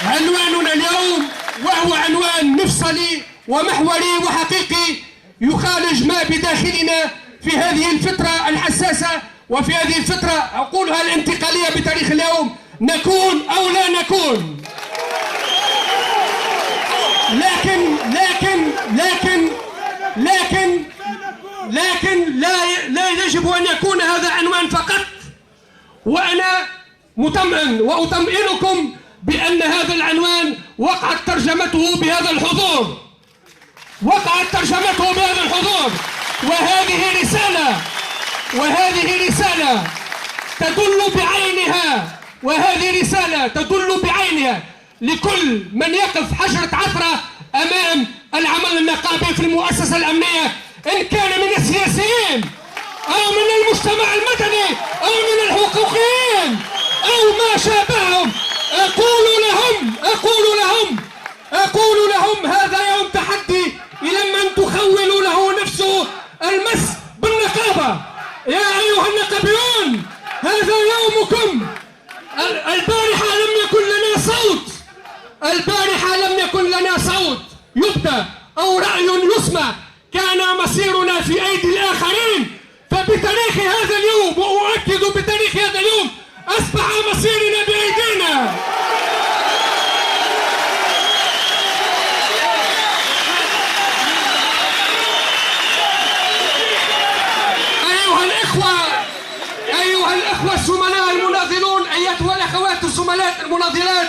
عنواننا اليوم وهو عنوان مفصلي ومحوري وحقيقي يخالج ما بداخلنا في هذه الفترة الحساسة وفي هذه الفترة أقولها الانتقالية بتاريخ اليوم، نكون أو لا نكون. لكن لا يجب أن يكون هذا عنوان فقط. وأنا مطمئن وأطمئنكم بأن هذا العنوان وقعت ترجمته بهذا الحضور، وهذه رسالة تدل بعينها لكل من يقف حجرة عثرة أمام العمل النقابي في المؤسسة الأمنية، إن كان من السياسيين أو من المجتمع المدني أو من الحقوقيين أو ما شابههم. أقول لهم هذا يوم تحدي إلى من تخول له نفسه المس بالنقابة. يا أيها النقابيون، هذا يومكم. البارحة لم يكن لنا صوت يبدأ أو رأي يسمع، كان مصيرنا في أيدي الآخرين. فبتاريخ هذا اليوم، وأؤكد بتاريخ هذا اليوم، أصبح مصيرنا بأيدينا. أيها الإخوة الزملاء المناضلون، أيتها الأخوات الزملاء المناضلات،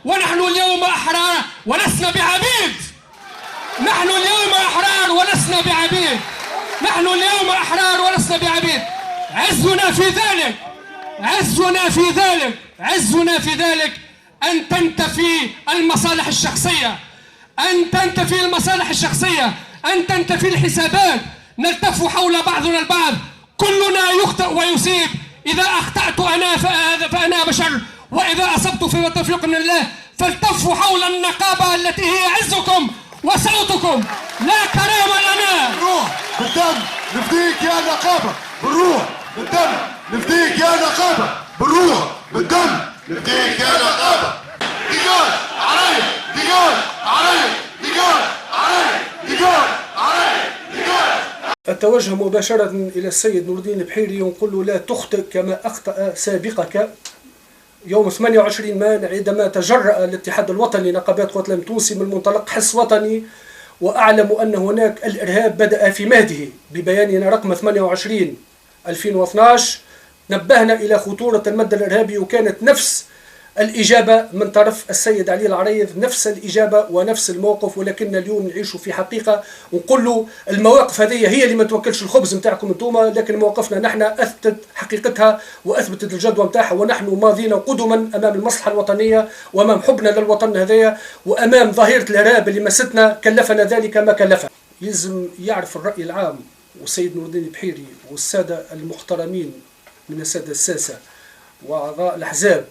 ونحن اليوم أحرار ولسنا بعبيد. عزنا في ذلك أن تنتفي المصالح الشخصية، أن تنتفي الحسابات، نلتف حول بعضنا البعض، كلنا يخطئ ويصيب. إذا أخطأت أنا فأنا بشر، وإذا أصبت فالتوفيق من الله. فالتفوا حول النقابة التي هي عزكم وصوتكم. لا كرامة لنا. بالروح بالدم نفديك يا نقابة، بالروح بالدم نفديك يا نقابة، بالروح بالدم نفديك يا نقابة. ديجار علي، ديجار علي، ديجار علي، ديجار علي، ديجار. أتوجه مباشرة إلى السيد نور الدين البحيري ونقول له لا تخطئ كما أخطأ سابقك يوم 28 مايو عندما تجرأ الاتحاد الوطني نقابات قوات الأمن التونسي من منطلق حس وطني، وأعلم أن هناك الإرهاب بدأ في مهده. ببياننا رقم 28/2012 نبهنا إلى خطورة المد الإرهابي، وكانت نفس الإجابة من طرف السيد علي العريض، نفس الإجابة ونفس الموقف. ولكن اليوم نعيش في حقيقة، ونقول له المواقف هذه هي اللي ما توكلش الخبز نتاعكم انتوما، لكن مواقفنا نحن أثبتت حقيقتها وأثبتت الجدوى نتاعها، ونحن ماضين قدما أمام المصلحة الوطنية وأمام حبنا للوطن هذايا، وأمام ظاهرة الإرهاب اللي مستنا كلفنا ذلك ما كلفنا. يلزم يعرف الرأي العام والسيد نور الدين البحيري والسادة المحترمين من السادة الساسة وأعضاء الأحزاب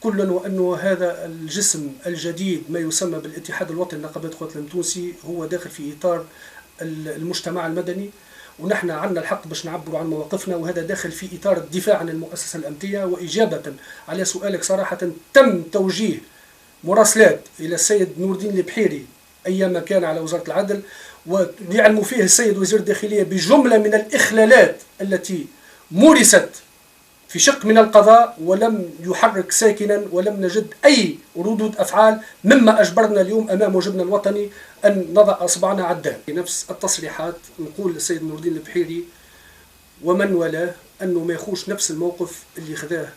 كلا، وأنه هذا الجسم الجديد ما يسمى بالاتحاد الوطني لنقابات قوات الأمن التونسي هو داخل في إطار المجتمع المدني، ونحن عندنا الحق باش نعبروا عن مواقفنا، وهذا داخل في إطار الدفاع عن المؤسسة الأمنية. وإجابة على سؤالك صراحة، تم توجيه مراسلات إلى السيد نور الدين البحيري أيام كان على وزارة العدل، ويعلم فيه السيد وزير الداخلية بجملة من الإخلالات التي مورست في شق من القضاء، ولم يحرك ساكنا، ولم نجد أي ردود أفعال مما أجبرنا اليوم أمام واجبنا الوطني أن نضع أصبعنا على الدهن. نفس التصريحات نقول للسيد نور الدين البحيري ومن والاه أنه ما يخوش نفس الموقف اللي خذاه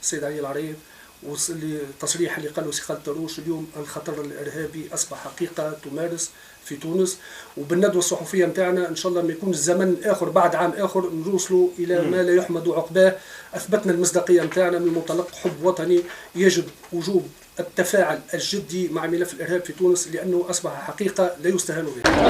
السيد علي العريض، والتصريح اللي قاله سي خالد طروش. اليوم الخطر الإرهابي أصبح حقيقة تمارس في تونس، وبالندوة الصحفية متاعنا إن شاء الله ما يكون الزمن آخر بعد عام آخر نوصلوا إلى ما لا يحمد عقباه. أثبتنا المصداقية متاعنا من منطلق حب وطني، يجب وجوب التفاعل الجدي مع ملف الإرهاب في تونس، لأنه أصبح حقيقة لا يستهان بها.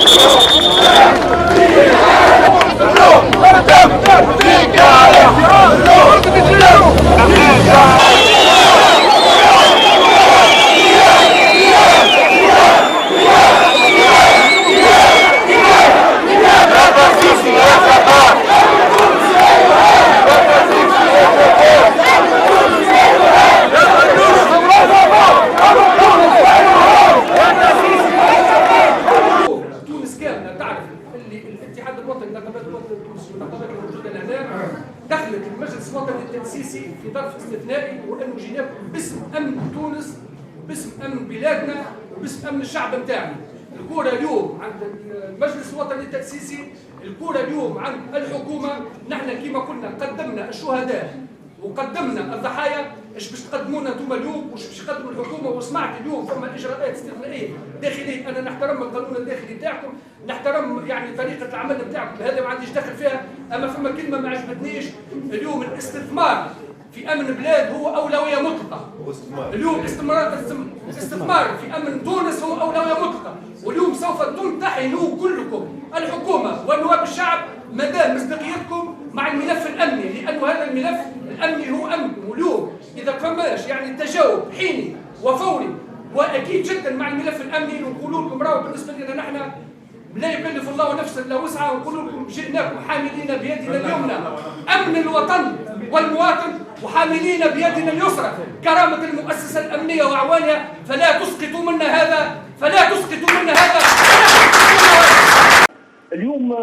تونس باسم امن بلادنا وباسم امن الشعب نتاعنا. الكرة اليوم عند المجلس الوطني التأسيسي، الكرة اليوم عند الحكومة. نحن كما قلنا قدمنا الشهداء وقدمنا الضحايا. ايش باش تقدمونا انتم اليوم واش باش تقدموا الحكومه؟ وسمعت اليوم فما اجراءات استثنائيه داخليه. انا نحترم القانون الداخلي تاعكم، نحترم يعني طريقه العمل نتاعكم، هذا ما عنديش دخل فيها. اما فما كلمه ما عجبتنيش اليوم، الاستثمار في امن بلاد هو اولويه مطلقه. اليوم الاستثمار في امن تونس هو اولويه مطلقه، واليوم سوف تمتحنوا كلكم الحكومه ونواب الشعب مدى مصداقيتكم مع الملف الامني، لانه هذا الملف الامني هو امنكم. واليوم اذا فماش يعني تجاوب حيني وفوري واكيد جدا مع الملف الامني، ونقول لكم راهو بالنسبه لنا نحن لا يكلف الله نفسا الا وسعها، ونقول لكم جئناكم حاملين بيدنا اليمنى امن الوطن والمواطن، وحاملين بيدنا اليسرى كرامه المؤسسه الامنيه واعوانها. فلا تسقطوا منا هذا، فلا تسقطوا منا هذا. اليوم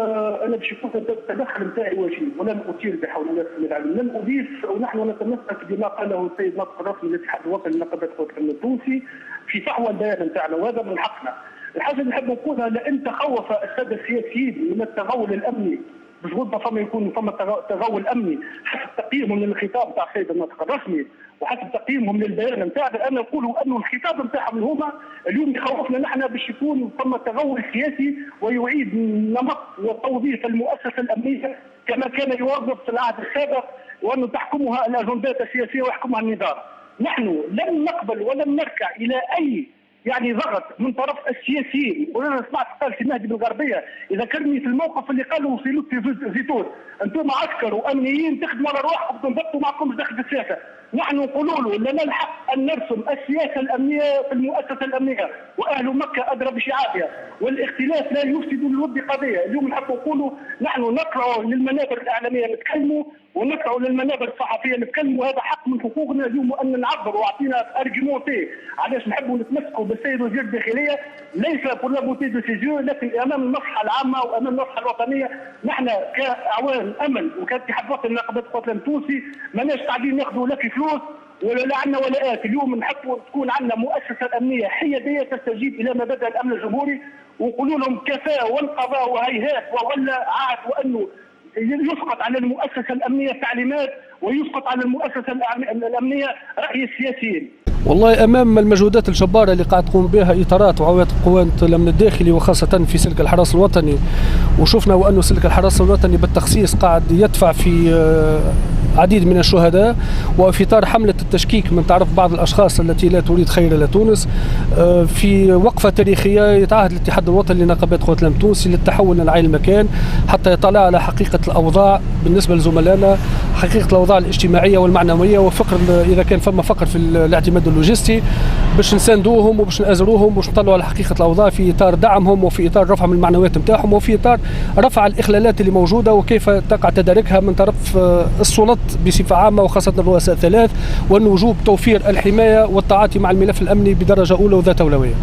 انا باش يكون التدخل نتاعي وجهي، ولن اثير بحول الله سبحانه وتعالى، لن اضيف، ونحن نتمسك بما قاله السيد ناطق الرسمي للاتحاد الوطني لنقابات قوات الامن التونسي في فحوى البيان نتاعنا، وهذا من حقنا. الحاجه اللي نحب نقولها، لان تخوف الساده السياسيين من التغول الامني، بشغل فما يكون فما تغول امني حسب تقييمهم للخطاب تاع السيد الناطق الرسمي وحسب تقييمهم للبيان نتاعنا. انا نقول انه الخطاب نتاعهم هما اليوم يخوفنا نحن باش يكون فما تغول سياسي ويعيد نمط وتوظيف المؤسسه الامنيه كما كان يوظف في العهد السابق، وانه تحكمها الاجندات السياسيه ويحكمها النظام. نحن لن نقبل ولن نركع الى اي يعني ضغط من طرف السياسيين. وانا سمعت قال سي مهدي بالغربيه يذكرني في الموقف اللي قالوا في لطفي زيتون، انتم عسكر وامنيين تخدموا على روحكم تنضبطوا معكم داخل السياسه. نحن نقولوا له لنا الحق ان نرسم السياسه الامنيه في المؤسسه الامنيه، واهل مكه ادرى بشعابها، والاختلاف لا يفسد للود قضيه. اليوم نحب نقولوا نحن نطلعوا للمنابر الاعلاميه نتكلموا، ونطلعوا للمنابر الصحفيه نتكلموا، هذا حق من حقوقنا اليوم ان نعبر. واعطينا ارجيمونتي علاش نحبوا نتمسكوا بالسيد وزير الداخليه، ليس بور لا بوتي دو سيزيو، لكن امام المصلحه العامه وامام المصلحه الوطنيه. نحن كاعوان امن وكاتحاد وطني لنقابات قوات الامن التونسي ماناش قاعدين ناخذوا لا في فلوس ولا عندنا ولا آت. اليوم نحبوا تكون عندنا مؤسسه امنيه حياديه تستجيب الى مبادئ الامن الجمهوري، ونقولوا لهم كفاء وانقضى وهيهات ولا عاد، وانه يسقط على المؤسسه الامنيه التعليمات ويسقط على المؤسسه الامنيه راي السياسيين. والله امام المجهودات الجباره اللي قاعد تقوم بها اطارات وعوات قوات الامن الداخلي وخاصه في سلك الحرس الوطني، وشفنا وانه سلك الحرس الوطني بالتخصيص قاعد يدفع في عديد من الشهداء، وفي اطار حمله التشكيك من طرف بعض الاشخاص التي لا تريد خير لتونس، في وقفه تاريخيه يتعهد الاتحاد الوطني لنقابات قوات الامن التونسي للتحول من عين المكان حتى يطلع على حقيقه الاوضاع بالنسبه لزملائنا، حقيقه الاوضاع الاجتماعيه والمعنويه، وفقر اذا كان فما فقر في الاعتماد اللوجستي باش نساندوهم وباش نأزروهم وباش نطلعوا على حقيقه الاوضاع في اطار دعمهم وفي اطار رفع من المعنويات نتاعهم وفي اطار رفع الاخلالات اللي موجوده وكيف تقع تداركها من طرف السلطات بصفه عامه وخاصه الرؤساء الثلاث، وان وجوب توفير الحمايه والتعاطي مع الملف الامني بدرجه اولى وذات اولويه.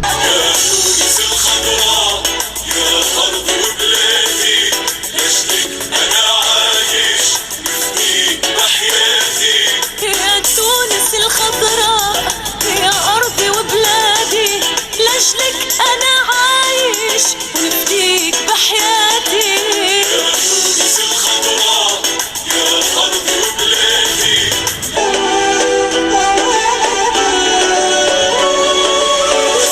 أنا عايش ونفديك بحياتي يا تونس الخضراء يا أرضي وبلادي.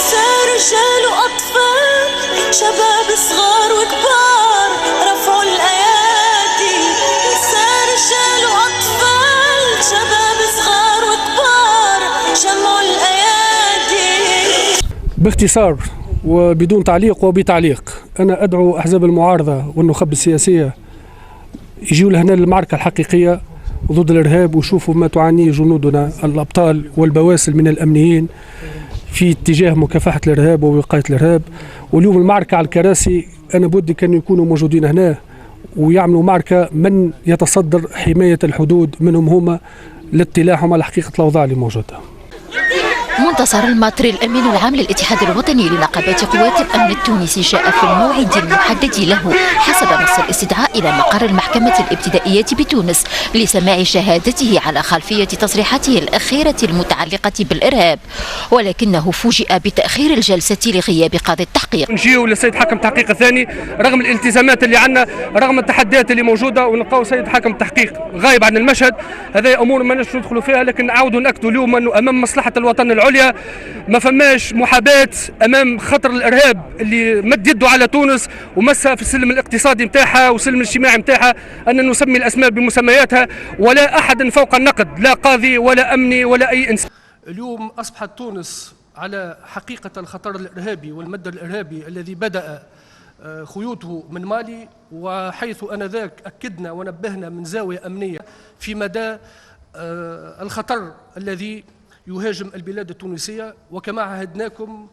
صار رجال وأطفال شباب صغار وكبار رفعوا الأيادي، صار رجال وأطفال شباب صغار وكبار جمعوا الأيادي. باختصار وبدون تعليق وبتعليق، أنا أدعو أحزاب المعارضة والنخب السياسية يجيوا لهنا للمعركة الحقيقية ضد الإرهاب ويشوفوا ما تعانيه جنودنا الأبطال والبواسل من الأمنيين في اتجاه مكافحة الإرهاب ووقاية الإرهاب. واليوم المعركة على الكراسي أنا بدي كانوا يكونوا موجودين هنا ويعملوا معركة من يتصدر حماية الحدود منهم هما لاطلاعهم على حقيقة الأوضاع اللي موجودة. منتصر الماطري الأمين العام للاتحاد الوطني لنقابات قوات الأمن التونسي جاء في الموعد المحدد له حسب نص الاستدعاء إلى مقر المحكمة الابتدائية بتونس لسماع شهادته على خلفية تصريحاته الأخيرة المتعلقة بالإرهاب، ولكنه فوجئ بتأخير الجلسة لغياب قاضي التحقيق. نجيو للسيد حاكم التحقيق الثاني رغم الالتزامات اللي عندنا، رغم التحديات اللي موجودة، ونلقاو سيد حاكم التحقيق غايب عن المشهد. هذه أمور ما نجمش ندخلوا فيها، لكن نعاودوا نأكدوا اليوم أنه أمام مصلحة الوطن العليا ما فماش محاباة أمام خطر الإرهاب اللي مد يده على تونس ومسها في السلم الاقتصادي متاعها والسلم الاجتماعي متاعها، أن نسمي الأسماء بمسمياتها، ولا أحد فوق النقد، لا قاضي ولا أمني ولا أي إنسان. اليوم أصبحت تونس على حقيقة الخطر الإرهابي والمد الإرهابي الذي بدأ خيوطه من مالي، وحيث أنذاك أكدنا ونبهنا من زاوية أمنية في مدى الخطر الذي يهاجم البلاد التونسية. وكما عهدناكم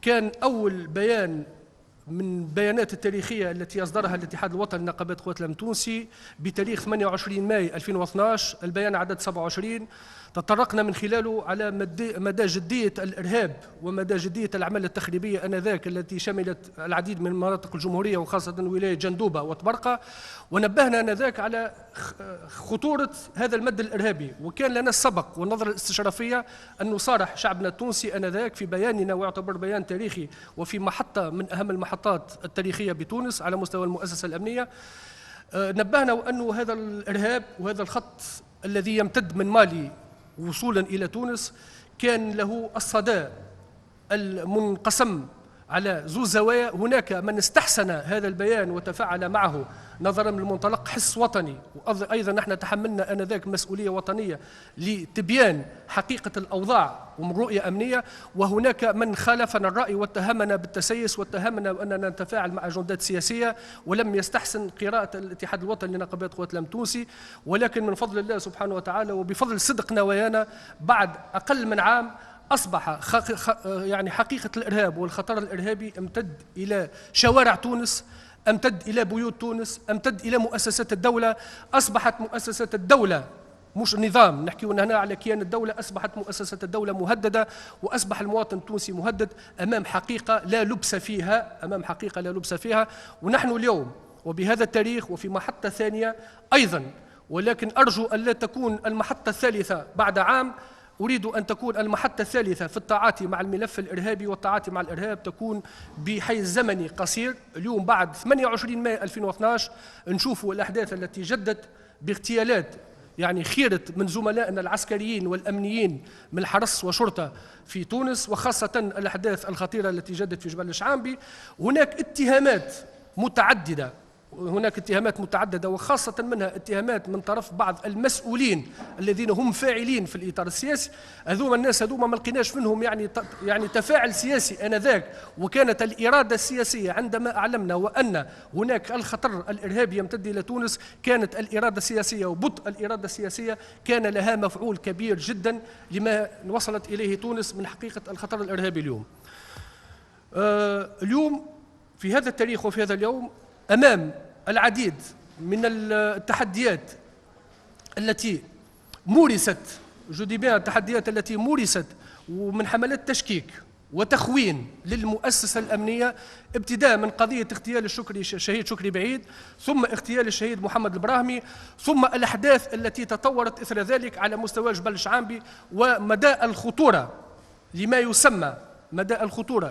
كان أول بيان من بيانات التاريخية التي أصدرها الاتحاد الوطني لنقابات قوات الأمن التونسي بتاريخ 28 ماي 2012، البيان عدد 27، تطرقنا من خلاله على مدى جدية الإرهاب ومدى جدية الأعمال التخريبية آنذاك التي شملت العديد من مناطق الجمهورية وخاصة ولاية جندوبة وطبرقة، ونبهنا آنذاك على خطورة هذا المد الإرهابي. وكان لنا السبق والنظرة الاستشرافية أن نصارح شعبنا التونسي آنذاك في بياننا، ويعتبر بيان تاريخي وفي محطة من أهم المحطات التاريخية بتونس على مستوى المؤسسة الأمنية. نبهنا أنه هذا الإرهاب وهذا الخط الذي يمتد من مالي وصولا إلى تونس كان له الصدى المنقسم على ذو زوايا. هناك من استحسن هذا البيان وتفاعل معه نظرا من منطلق حس وطني، وأيضا نحن تحملنا آنذاك مسؤولية وطنية لتبيان حقيقة الأوضاع ومن رؤية أمنية. وهناك من خالفنا الرأي واتهمنا بالتسيس واتهمنا أننا نتفاعل مع أجندات سياسية، ولم يستحسن قراءة الاتحاد الوطني لنقابات قوات الأمن التونسي. ولكن من فضل الله سبحانه وتعالى وبفضل صدق نوايانا بعد أقل من عام أصبح يعني حقيقة الإرهاب والخطر الإرهابي امتد إلى شوارع تونس، امتد إلى بيوت تونس، امتد إلى مؤسسات الدولة. أصبحت مؤسسات الدولة مش نظام، نحكي هنا على كيان الدولة، أصبحت مؤسسات الدولة مهددة، وأصبح المواطن التونسي مهدد أمام حقيقة لا لبس فيها، أمام حقيقة لا لبس فيها. ونحن اليوم وبهذا التاريخ وفي محطة ثانية أيضا، ولكن أرجو أن لا تكون المحطة الثالثة بعد عام، أريد أن تكون المحطة الثالثة في التعاطي مع الملف الإرهابي والتعاطي مع الإرهاب تكون بحيز زمني قصير. اليوم بعد 28 ماي 2012 نشوفوا الأحداث التي جدت باغتيالات يعني خيرة من زملائنا العسكريين والأمنيين من الحرس وشرطة في تونس، وخاصة الأحداث الخطيرة التي جدت في جبل الشعامبي. هناك اتهامات متعددة وخاصة منها اتهامات من طرف بعض المسؤولين الذين هم فاعلين في الإطار السياسي. هذوما الناس هذوما ما لقيناش منهم يعني تفاعل سياسي آنذاك، وكانت الإرادة السياسية عندما أعلمنا وأن هناك الخطر الإرهابي يمتد إلى تونس، كانت الإرادة السياسية وبطء الإرادة السياسية كان لها مفعول كبير جدا لما وصلت إليه تونس من حقيقة الخطر الإرهابي اليوم. اليوم في هذا التاريخ وفي هذا اليوم أمام العديد من التحديات التي مورست، التحديات التي مورست ومن حملات تشكيك وتخوين للمؤسسة الأمنية، ابتداء من قضية اغتيال الشهيد شكري بعيد، ثم اغتيال الشهيد محمد البراهمي، ثم الأحداث التي تطورت إثر ذلك على مستوى جبل الشعامبي، ومدى الخطورة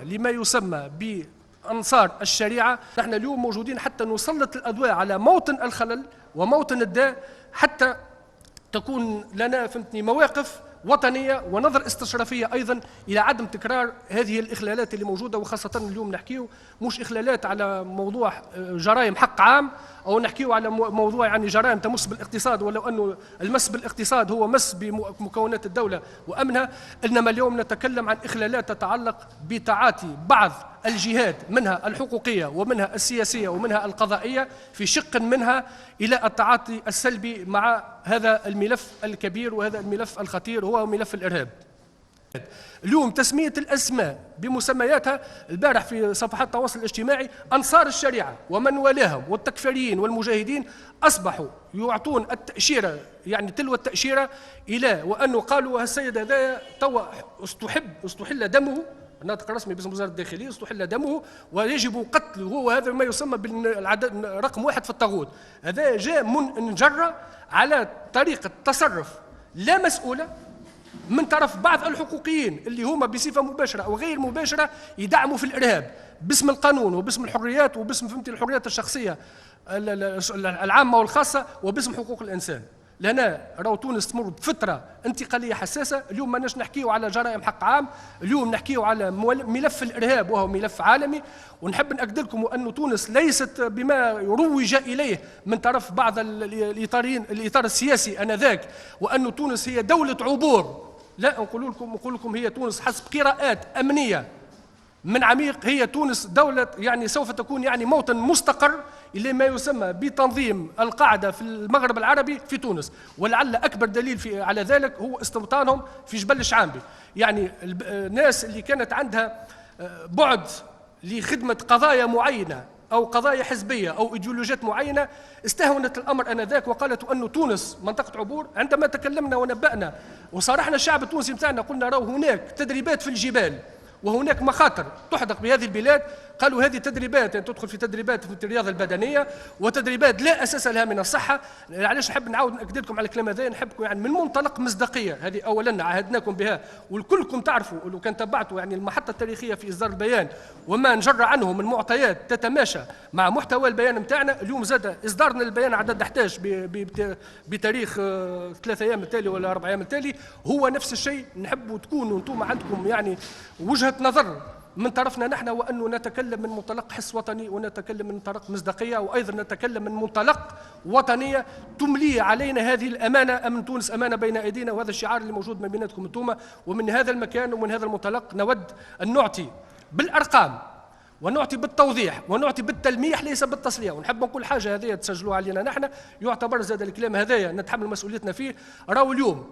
لما يسمى بأنصار الشريعة. نحن اليوم موجودين حتى نسلط الأضواء على موطن الخلل وموطن الداء، حتى تكون لنا مواقف وطنية ونظر استشرافية أيضا إلى عدم تكرار هذه الإخلالات اللي موجودة. وخاصة اليوم نحكيه مش إخلالات على موضوع جرائم حق عام، أو نحكيه على موضوع يعني جرائم تمس بالاقتصاد، ولو أنه المس بالاقتصاد هو مس بمكونات الدولة وأمنها، إنما اليوم نتكلم عن إخلالات تتعلق بتعاطي بعض الجهات منها الحقوقية ومنها السياسية ومنها القضائية في شق منها إلى التعاطي السلبي مع هذا الملف الكبير وهذا الملف الخطير هو ملف الإرهاب. اليوم تسمية الأسماء بمسمياتها، البارح في صفحات التواصل الاجتماعي أنصار الشريعة ومن والاهم والتكفيريين والمجاهدين أصبحوا يعطون التأشيرة، يعني تلو التأشيرة إلى وأنه قالوا السيد هذا توا استحل دمه، الناطق الرسمي باسم وزارة الداخلية، استحل دمه ويجب قتله، وهذا ما يسمى بالعدد رقم 1 في الطاغوت. هذا جاء منجرة على طريقة تصرف لا مسؤولة من طرف بعض الحقوقيين اللي هما بصفة مباشرة أو غير مباشرة يدعموا في الإرهاب باسم القانون وباسم الحريات وباسم فهمتي الحريات الشخصية العامة والخاصة وباسم حقوق الإنسان. لأن راهو تونس تمر بفترة انتقالية حساسة. اليوم ماناش نحكيو على جرائم حق عام، اليوم نحكيو على ملف الإرهاب وهو ملف عالمي. ونحب نأكد لكم أن تونس ليست بما روج إليه من طرف بعض الإطار السياسي آنذاك، وأن تونس هي دولة عبور. لا، نقول لكم هي تونس حسب قراءات أمنية من عميق، هي تونس دولة يعني سوف تكون يعني موطن مستقر اللي ما يسمى بتنظيم القاعدة في المغرب العربي في تونس. ولعل أكبر دليل على ذلك هو استوطانهم في جبل الشعامبي. يعني الناس اللي كانت عندها بعد لخدمة قضايا معينة أو قضايا حزبية أو إيديولوجيات معينة استهونت الأمر آنذاك وقالت أن تونس منطقة عبور. عندما تكلمنا ونبأنا وصارحنا الشعب التونسي متاعنا قلنا راهو هناك تدريبات في الجبال وهناك مخاطر تحدق بهذه البلاد، قالوا هذه تدريبات يعني تدخل في تدريبات في الرياضة البدنية وتدريبات لا أساس لها من الصحة. علاش نحب نعاود نأكد لكم على الكلام هذا؟ نحبكم يعني من منطلق مصداقية، هذه أولا عهدناكم بها والكلكم تعرفوا لو كان تبعتوا يعني المحطة التاريخية في إصدار البيان وما نجر عنه من معطيات تتماشى مع محتوى البيان متاعنا. اليوم زاد إصدارنا للبيان عدد 11 بتاريخ 3 أيام التالي ولا 4 أيام التالي هو نفس الشيء. نحبوا تكونوا أنتم عندكم يعني وجهة نظر من طرفنا نحن، وأنه نتكلم من منطلق حس وطني ونتكلم من منطلق مصداقية، وأيضا نتكلم من منطلق وطنية تملي علينا هذه الأمانة. أمن تونس أمانة بين أيدينا، وهذا الشعار اللي موجود ما بيناتكم أنتم. ومن هذا المكان ومن هذا المنطلق نود أن نعطي بالأرقام ونعطي بالتوضيح ونعطي بالتلميح ليس بالتصلية. ونحب نقول حاجة هذه تسجلوها علينا نحن، يعتبر زاد الكلام هذايا نتحمل مسؤوليتنا فيه. راهو اليوم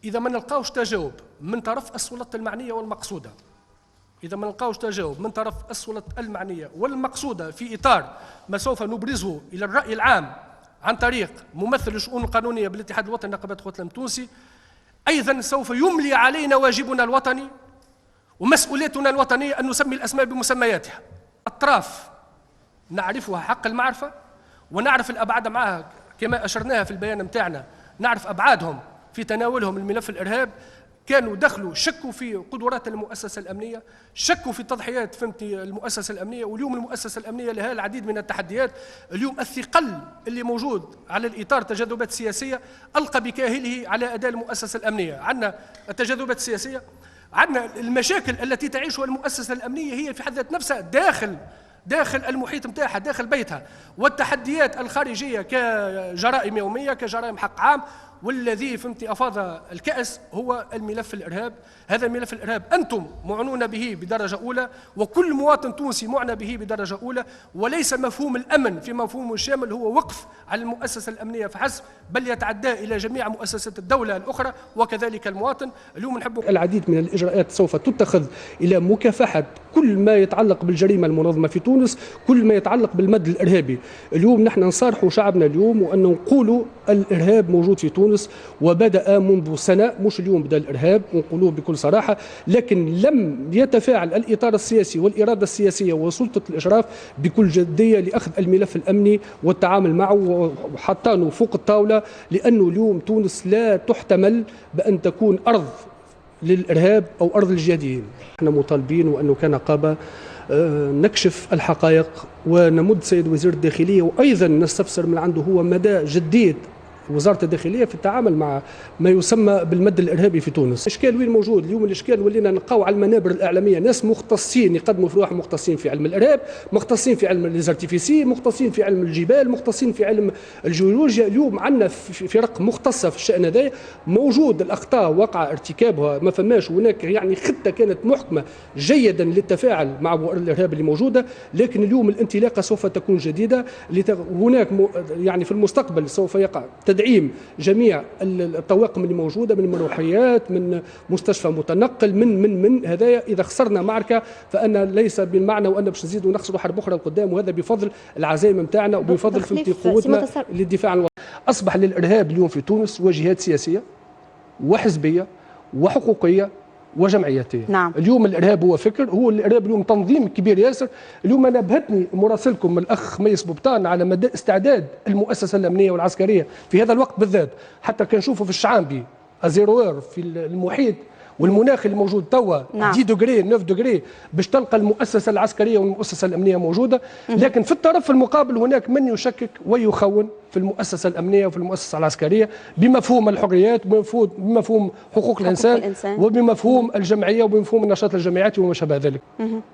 إذا ما نلقاوش تجاوب من طرف السلطات المعنية والمقصودة، إذا ما نلقاوش تجاوب من طرف السلطات المعنية والمقصودة في إطار ما سوف نبرزه إلى الرأي العام عن طريق ممثل الشؤون القانونية بالاتحاد الوطني لنقابات قوات الأمن التونسي، أيضا سوف يملي علينا واجبنا الوطني ومسؤوليتنا الوطنية أن نسمي الأسماء بمسمياتها. أطراف نعرفها حق المعرفة ونعرف الأبعاد معها كما أشرناها في البيان متاعنا، نعرف أبعادهم في تناولهم الملف الإرهاب. كانوا دخلوا شكوا في قدرات المؤسسة الأمنية، شكوا في تضحيات فهمتي المؤسسة الأمنية. واليوم المؤسسة الأمنية لها العديد من التحديات. اليوم الثقل اللي موجود على الإطار التجاذبات السياسية ألقى بكاهله على أداء المؤسسة الأمنية. عندنا التجاذبات السياسية، عندنا المشاكل التي تعيشها المؤسسة الأمنية هي في حد ذات نفسها داخل المحيط متاعها داخل بيتها، والتحديات الخارجية كجرائم يومية كجرائم حق عام. والذي فهمتي أفاض الكأس هو الملف الإرهاب. هذا الملف الإرهاب أنتم معنون به بدرجة أولى، وكل مواطن تونسي معنى به بدرجة أولى. وليس مفهوم الأمن في مفهومه الشامل هو وقف على المؤسسة الأمنية فحسب، بل يتعدى إلى جميع مؤسسات الدولة الأخرى وكذلك المواطن. اليوم نحب العديد من الإجراءات سوف تتخذ إلى مكافحة كل ما يتعلق بالجريمة المنظمة في تونس، كل ما يتعلق بالمد الإرهابي. اليوم نحن نصارحوا شعبنا اليوم وأن نقولوا الإرهاب موجود في تونس وبدأ منذ سنة، مش اليوم بدأ الإرهاب ونقولوه بكل صراحة، لكن لم يتفاعل الإطار السياسي والإرادة السياسية وسلطة الإشراف بكل جدية لأخذ الملف الأمني والتعامل معه وحطانه فوق الطاولة. لأنه اليوم تونس لا تحتمل بأن تكون أرض للإرهاب أو أرض الجهاديين. نحن مطالبين وأنه كنقابة نكشف الحقائق ونمد سيد وزير الداخلية، وأيضا نستفسر من عنده هو مدى جدية وزارة الداخلية في التعامل مع ما يسمى بالمد الإرهابي في تونس. الإشكال وين موجود اليوم؟ الإشكال ولينا نلقاو على المنابر الإعلامية ناس مختصين يقدموا في روحهم مختصين في علم الإرهاب، مختصين في علم ليزارتيفيسي، مختصين في علم الجبال، مختصين في علم الجيولوجيا. اليوم عندنا فرق مختصة في الشأن هذا موجود. الأخطاء وقع ارتكابها ما فماش، هناك يعني خطة كانت محكمة جيدا للتفاعل مع الإرهاب اللي موجودة. لكن اليوم الانطلاقة سوف تكون جديدة. هناك يعني في المستقبل سوف يقع تدعيم جميع الطواقم اللي موجوده من مروحيات، من مستشفى متنقل، من هذايا. اذا خسرنا معركه فان ليس بالمعنى وان باش نزيدوا نخسروا حرب اخرى لقدام، وهذا بفضل العزائم نتاعنا وبفضل فهمتي قوتنا للدفاع عن الوطن. اصبح للارهاب اليوم في تونس واجهات سياسيه وحزبيه وحقوقيه وجمعياتيه. نعم. اليوم الارهاب هو فكر، هو الارهاب اليوم تنظيم كبير ياسر. اليوم انا بهتني مراسلكم الاخ ميس بوبطان على مدى استعداد المؤسسه الامنيه والعسكريه في هذا الوقت بالذات، حتى كان نشوفوا في الشعامبي ازيروير في المحيط والمناخ اللي موجود توا 10 دوغري 9 دوغري باش تلقى المؤسسه العسكريه والمؤسسه الامنيه موجوده. لكن في الطرف المقابل هناك من يشكك ويخون في المؤسسه الامنيه وفي المؤسسه العسكريه بمفهوم الحريات، بمفهوم حقوق الانسان وبمفهوم الجمعيه وبمفهوم النشاط الجماعاتي وما شابه ذلك.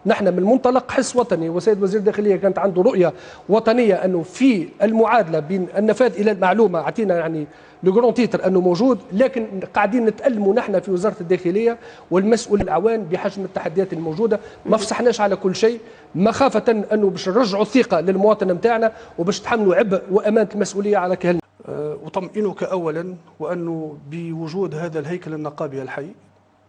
نحن من منطلق حس وطني، وسيد وزير الداخليه كانت عنده رؤيه وطنيه انه في المعادله بين النفاذ الى المعلومه، اعطينا يعني لو جرون تيتر انه موجود، لكن قاعدين نتألموا نحن في وزاره الداخليه والمسؤول الاعوان بحجم التحديات الموجوده. ما فصحناش على كل شيء مخافه انه باش نرجعوا الثقه للمواطن نتاعنا وباش تحملوا عبء وامانه المسؤوليه على كهلنا. اطمئنك اولا وانه بوجود هذا الهيكل النقابي الحي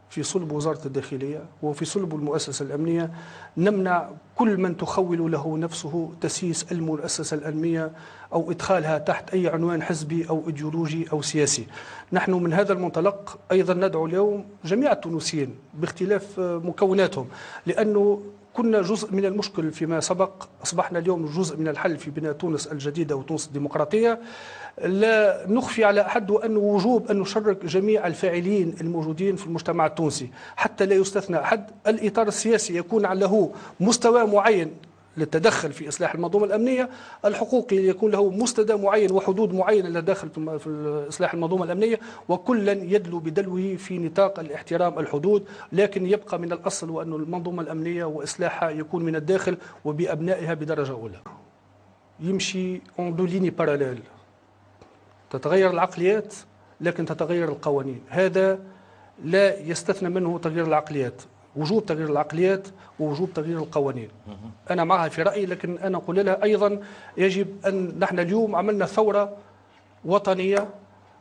في صلب وزارة الداخلية وفي صلب المؤسسة الأمنية نمنع كل من تخول له نفسه تسييس المؤسسة الأمنية أو إدخالها تحت أي عنوان حزبي أو إيديولوجي أو سياسي. نحن من هذا المنطلق أيضا ندعو اليوم جميع التونسيين باختلاف مكوناتهم، لأنه كنا جزء من المشكل فيما سبق، أصبحنا اليوم جزء من الحل في بناء تونس الجديدة وتونس الديمقراطية. لا نخفي على أحد أنه وجوب أن نشارك جميع الفاعلين الموجودين في المجتمع التونسي حتى لا يستثنى أحد. الإطار السياسي يكون له مستوى معين للتدخل في إصلاح المنظومة الأمنية، الحقوقي يكون له مستوى معين وحدود معينة للدخل في إصلاح المنظومة الأمنية، وكلا يدلو بدلوه في نطاق الاحترام الحدود، لكن يبقى من الأصل وأن المنظومة الأمنية وإصلاحها يكون من الداخل وبأبنائها بدرجة أولى. يمشي اون دو ليني باراليل، تتغير العقليات لكن تتغير القوانين. هذا لا يستثنى منه تغيير العقليات، وجوب تغيير العقليات ووجوب تغيير القوانين. أنا معها في رأيي، لكن أنا أقول لها أيضا يجب أن نحن اليوم عملنا ثورة وطنية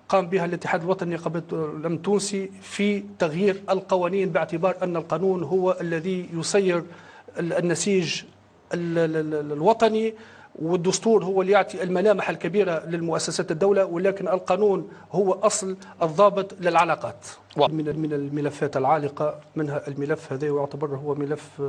قام بها الاتحاد الوطني لنقابة الأمن التونسي في تغيير القوانين، باعتبار أن القانون هو الذي يسير النسيج الوطني، والدستور هو اللي يعطي الملامح الكبيرة للمؤسسات الدولة، ولكن القانون هو أصل الضابط للعلاقات. من الملفات العالقة منها الملف هذا، ويعتبر هو ملف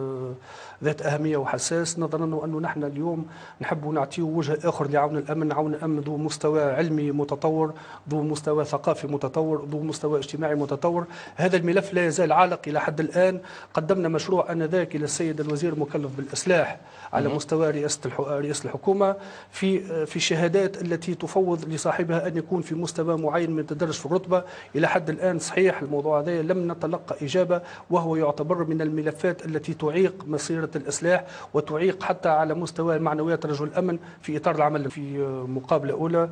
ذات أهمية وحساس، نظرا أنه نحن اليوم نحب نعطيه وجه آخر لعون الأمن. عون الأمن ذو مستوى علمي متطور، ذو مستوى ثقافي متطور، ذو مستوى اجتماعي متطور. هذا الملف لا يزال عالق إلى حد الآن. قدمنا مشروع آنذاك إلى السيد الوزير المكلف بالإصلاح على مستوى رئاسة الحكومة في الشهادات التي تفوض لصاحبها أن يكون في مستوى معين من التدرج في الرتبة. إلى حد الآن صحيح الموضوع هذا لم نتلقى إجابة، وهو يعتبر من الملفات التي تعيق مسيرة الإصلاح وتعيق حتى على مستوى معنويات رجل الأمن في إطار العمل. في مقابلة أولى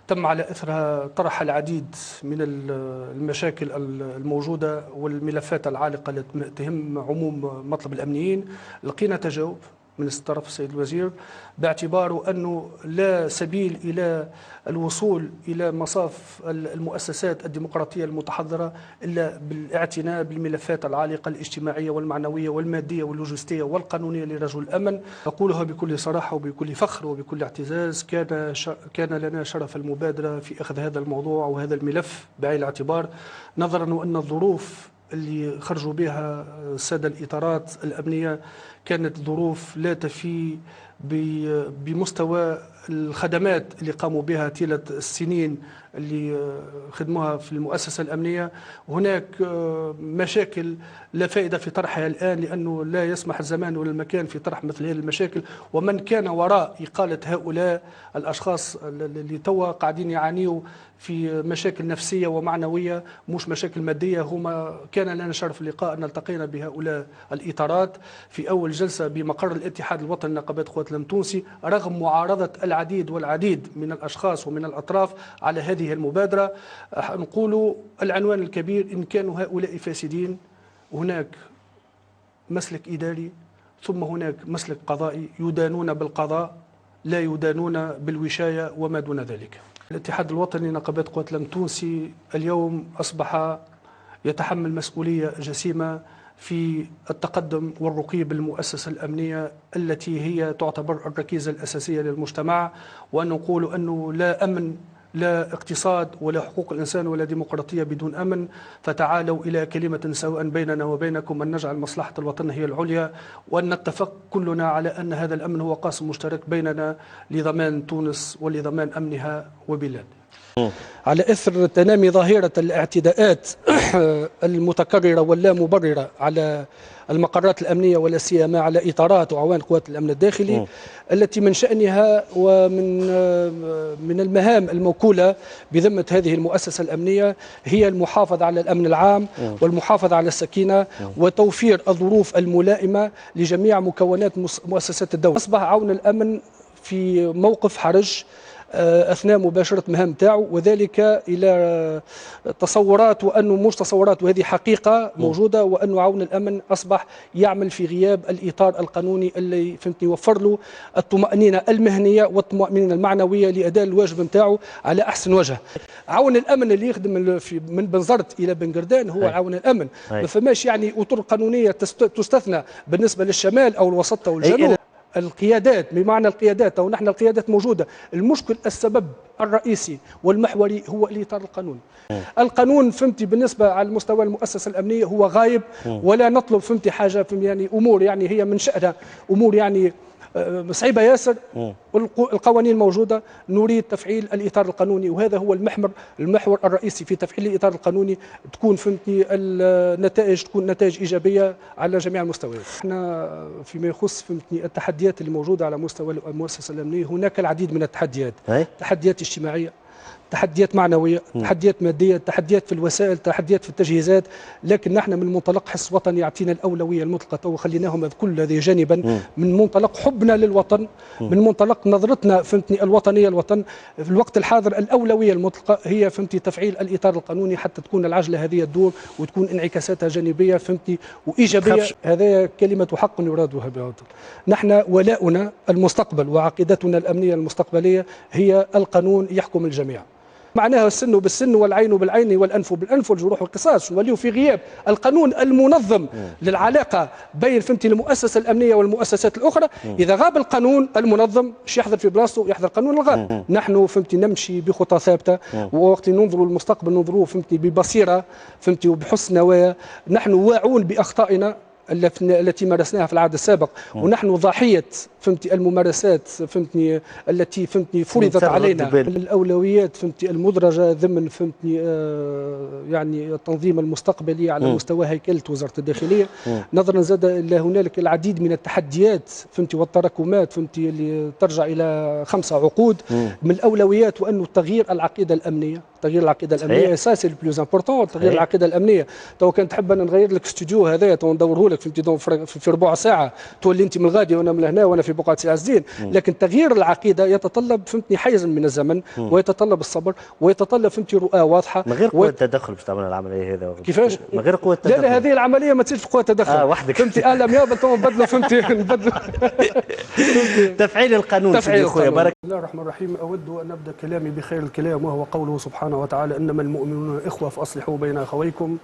تم على إثرها طرح العديد من المشاكل الموجودة والملفات العالقة التي تهم عموم مطلب الأمنيين. لقينا تجاوب من طرف السيد الوزير باعتباره أنه لا سبيل إلى الوصول إلى مصاف المؤسسات الديمقراطية المتحضرة إلا بالاعتناء بالملفات العالقة الاجتماعية والمعنوية والمادية واللوجستية والقانونية لرجل الأمن. أقولها بكل صراحة وبكل فخر وبكل اعتزاز، كان لنا شرف المبادرة في أخذ هذا الموضوع وهذا الملف بعين الاعتبار، نظرا أن الظروف اللي خرجوا بها السادة الإطارات الأمنية كانت ظروف لا تفي بمستوى الخدمات اللي قاموا بها طيلة السنين اللي خدموها في المؤسسة الأمنية. هناك مشاكل لا فائدة في طرحها الآن، لأنه لا يسمح الزمان ولا المكان في طرح مثل هذه المشاكل. ومن كان وراء إقالة هؤلاء الأشخاص اللي توا قاعدين يعانيوا في مشاكل نفسية ومعنوية مش مشاكل مادية، هما كان لنا شرف اللقاء أن التقينا بهؤلاء الإطارات في أول جلسة بمقر الاتحاد الوطني لنقابات قوات الأمن التونسي، رغم معارضة العديد والعديد من الأشخاص ومن الأطراف على هذه المبادرة. نقول العنوان الكبير: إن كانوا هؤلاء فاسدين هناك مسلك إداري، ثم هناك مسلك قضائي، يدانون بالقضاء لا يدانون بالوشاية وما دون ذلك. الاتحاد الوطني لنقابات قوات الأمن التونسي اليوم أصبح يتحمل مسؤولية جسيمة في التقدم والرقي بالمؤسسة الأمنية التي هي تعتبر الركيزة الأساسية للمجتمع، وأن نقول أنه لا أمن، لا اقتصاد، ولا حقوق الإنسان، ولا ديمقراطية بدون أمن. فتعالوا إلى كلمة سواء بيننا وبينكم، أن نجعل مصلحة الوطن هي العليا، وأن نتفق كلنا على أن هذا الأمن هو قاسم مشترك بيننا لضمان تونس ولضمان أمنها وبلادها. على إثر تنامي ظاهرة الاعتداءات المتكررة واللا مبررة على المقرات الأمنية ولا سيما على إطارات وعوان قوات الأمن الداخلي التي من شأنها ومن المهام الموكولة بذمة هذه المؤسسة الأمنية هي المحافظة على الأمن العام والمحافظة على السكينة وتوفير الظروف الملائمة لجميع مكونات مؤسسات الدولة. أصبح عون الأمن في موقف حرج أثناء مباشرة مهام تاعو، وذلك إلى تصورات، وأنه مش تصورات وهذه حقيقة موجودة، وأنه عون الأمن أصبح يعمل في غياب الإطار القانوني اللي فهمتني يوفر له الطمأنينة المهنية والطمأنينة المعنوية لأداء الواجب نتاعو على أحسن وجه. عون الأمن اللي يخدم من بنزرت إلى بنقردان هو عون الأمن، ما فماش يعني أطر قانونية تستثنى بالنسبة للشمال أو الوسط أو الجنوب. القيادات بمعنى القيادات أو نحن القيادات موجودة، المشكل السبب الرئيسي والمحوري هو الإطار القانوني. القانون فهمتي بالنسبة على المستوى المؤسسة الأمنية هو غايب، ولا نطلب فهمتي حاجة يعني أمور يعني هي من شأنها أمور يعني صعيبة ياسر. القوانين موجودة، نريد تفعيل الإطار القانوني، وهذا هو المحور الرئيسي في تفعيل الإطار القانوني، تكون فهمتني النتائج تكون نتائج إيجابية على جميع المستويات. احنا فيما يخص فهمتني التحديات اللي موجودة على مستوى المؤسسة الأمنية، هناك العديد من التحديات، تحديات اجتماعية، تحديات معنوية، تحديات مادية، تحديات في الوسائل، تحديات في التجهيزات، لكن نحن من منطلق حس وطني يعطينا الأولوية المطلقة، وخليناهم كل هذه جانبا، من منطلق حبنا للوطن، من منطلق نظرتنا فهمتني الوطنية الوطن. في الوقت الحاضر الأولوية المطلقة هي فهمتي تفعيل الإطار القانوني حتى تكون العجلة هذه تدور وتكون انعكاساتها جانبية فهمتي وإيجابية. هذا كلمة حق يرادها بهذا. نحن ولاؤنا المستقبل وعقيدتنا الأمنية المستقبلية هي القانون يحكم الجميع، معناها السن بالسن والعين بالعين والأنف بالأنف والجروح والقصاص، وليو في غياب القانون المنظم للعلاقة بين فهمتي المؤسسة الأمنية والمؤسسات الأخرى. إذا غاب القانون المنظم باش يحضر في بلاصته يحضر قانون الغاب. نحن فهمتي نمشي بخطى ثابتة، ووقت ننظروا للمستقبل ننظروه فهمتي ببصيرة فهمتي وبحسن نوايا. نحن واعون بأخطائنا التي مارسناها في العهد السابق، ونحن ضحية فهمتي الممارسات فهمتني التي فهمتني فرضت علينا. الأولويات فهمتي المدرجة ضمن فهمتني يعني التنظيم المستقبلي على مستوى هيكلة وزارة الداخلية، نظرا زاد إلى هنالك العديد من التحديات فهمتي والتراكمات فهمتي اللي ترجع إلى 5 عقود. من الأولويات وأنه تغيير العقيدة الأمنية، تغيير العقيدة الأمنية اساسي البلوز امبورطون، تغيير العقيدة الأمنية. تو كان تحب أن نغير لك استوديو هذايا تو ندوره لك فهمتي في ربع ساعة تولي أنت من الغادي وأنا من هنا وأنا في بقعة سي عز الدين. لكن تغيير العقيدة يتطلب فهمتني حيزا من الزمن، ويتطلب الصبر، ويتطلب فهمتي رؤى واضحة. من غير قوة التدخل باش تعمل العملية هذا. كيفاش؟ من غير قوة التدخل. لا هذه العملية ما تصيرش في قوة التدخل. وحدك. فهمتي لم يابل تو نبدلوا فهمتي نبدلوا تفعيل القانون. تفعيل خويا بارك. بسم الله الرحمن الرحيم. أود أن أبدأ كلامي بخير الكلام، وهو قوله سبحانه وتعالى: إنما المؤمنون إخوة فأصلحوا بين أخويكم.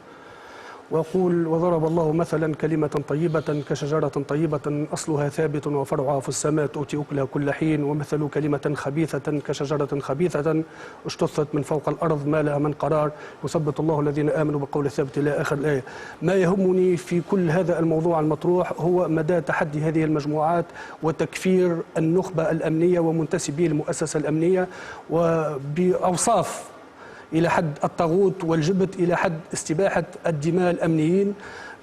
ويقول: وضرب الله مثلا كلمة طيبة كشجرة طيبة أصلها ثابت وفرعها في السماء تؤتي أكلها كل حين، ومثل كلمة خبيثة كشجرة خبيثة اجتثت من فوق الأرض ما لها من قرار يثبت الله الذين آمنوا بالقول الثابت إلى آخر الآية. ما يهمني في كل هذا الموضوع المطروح هو مدى تحدي هذه المجموعات وتكفير النخبة الأمنية ومنتسبي المؤسسة الأمنية، وبأوصاف إلى حد الطاغوت والجبت، إلى حد استباحة الدماء الأمنيين.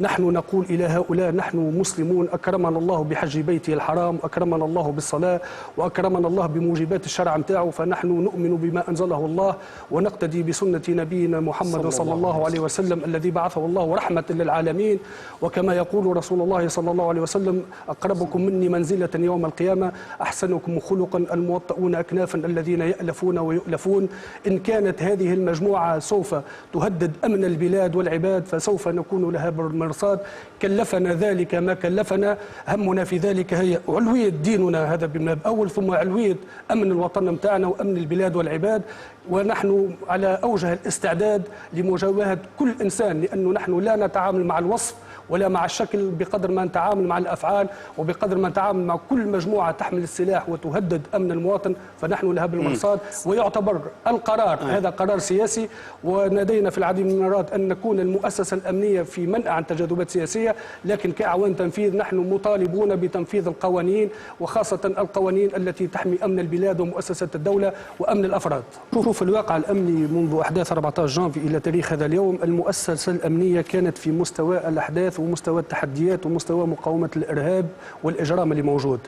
نحن نقول إلى هؤلاء: نحن مسلمون، أكرمنا الله بحج بيته الحرام، أكرمنا الله بالصلاة، وأكرمنا الله بموجبات الشرع متاعه، فنحن نؤمن بما أنزله الله ونقتدي بسنة نبينا محمد صلى الله عليه وسلم الذي بعثه الله رحمة للعالمين. وكما يقول رسول الله صلى الله عليه وسلم: أقربكم مني منزلة يوم القيامة أحسنكم خلقا الموطؤون أكنافا الذين يألفون ويؤلفون. إن كانت هذه المجموعة سوف تهدد أمن البلاد والعباد فسوف نكون لها المرصاد كلفنا ذلك ما كلفنا. همنا في ذلك هي علوية ديننا هذا باب أول، ثم علوية أمن الوطن متاعنا وأمن البلاد والعباد، ونحن على أوجه الاستعداد لمجاوهة كل إنسان، لأنه نحن لا نتعامل مع الوصف ولا مع الشكل بقدر ما نتعامل مع الأفعال، وبقدر ما نتعامل مع كل مجموعة تحمل السلاح وتهدد أمن المواطن فنحن لها بالمرصاد. ويعتبر القرار هذا قرار سياسي، ولدينا في العديد من المرات أن نكون المؤسسة الأمنية في منع عن تجاذبات سياسية، لكن كأعوان تنفيذ نحن مطالبون بتنفيذ القوانين، وخاصة القوانين التي تحمي أمن البلاد ومؤسسة الدولة وأمن الأفراد. شوفوا في الواقع الأمني منذ أحداث 14 جانفي إلى تاريخ هذا اليوم، المؤسسة الأمنية كانت في مستوى الأحداث ومستوى التحديات ومستوى مقاومة الإرهاب والإجرام اللي موجود.